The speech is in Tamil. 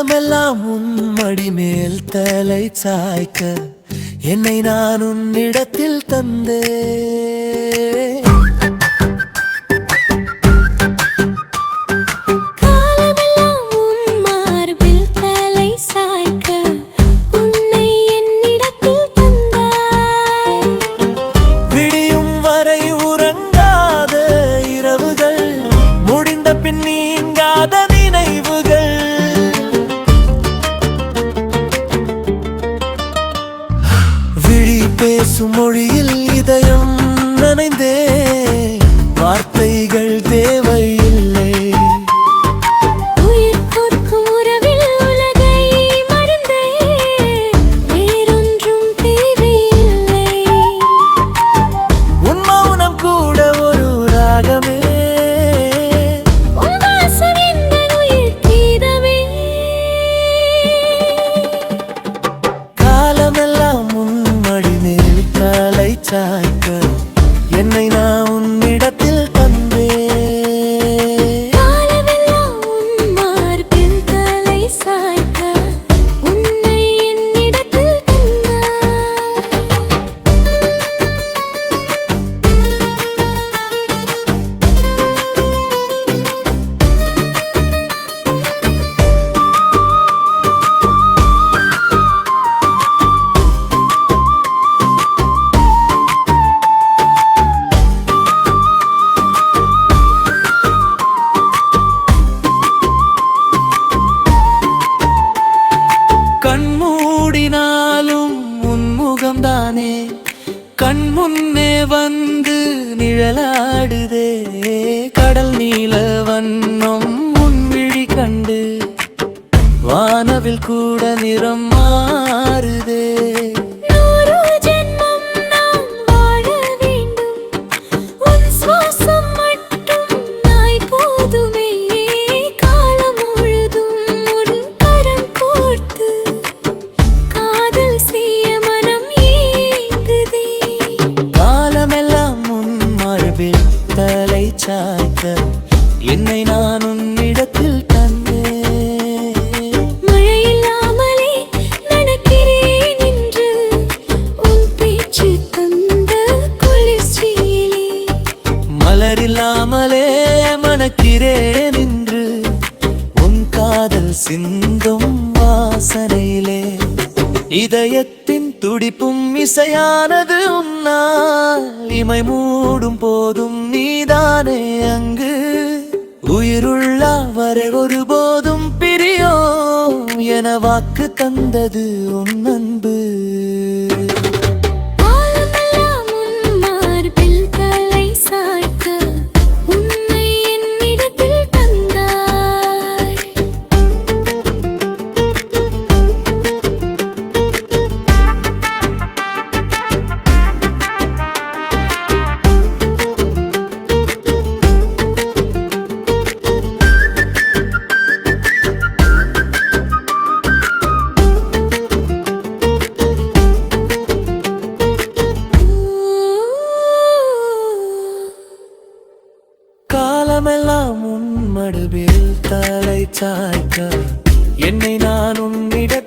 காலமெல்லாம் உன் மடி மேல் தலை சாய்க்க என்னை நான் உன்னிடத்தில் தந்தேன். பேசும் மொழியில் இதயம் நனைந்தே வார்த்தைகள் தேவையில்லை. உயிர் கொடுக்கும் உறவில் உலகை மறந்தே வேறொன்றும் தேவையில்லை. உன் மௌனம் கூட ஒரு ராகமே, உன் வாசம் என் உயிர் கீதமே. காலமெல்லாம் தலை சாய்க்க என்னை நான் உன்னிடத்தில் தந்தேன். காலமெல்லாம் உன் மார்பில் தலை சாய்க்க உன்னை என்னிடத்தில் கண்மூடினாலும் உன்முகம்தானே கண் முன்னே வந்து நிழலாடுதே. கடல் நீல வண்ணம் உன் விழி கண்டு வானவில் கூட நிறம் மாறுதே. தலை சாய்க்க என்னை நான் உன்னிடத்தில் தந்தேன். மழையில்லாமலே நடக்கிறேன் என்று உன் பேச்சு தந்த குளிர்ச்சியிலே. மலரில்லாமலே மணக்கிறேன் என்று உன் காதல் சிந்தும் வாசனையிலே. இதயத்தின் துடிப்பும் இசையானது உன்னால் இமை மூடும் போதும் நீதானே அங்கு. உயிருள்ள வரை ஒருபோதும் பிரியோம் என வாக்கு தந்தது உன் அன்பு. காலமெல்லாம் உன் மடுவில் தலை சாய்க்க என்னை நான் உன்னிடம்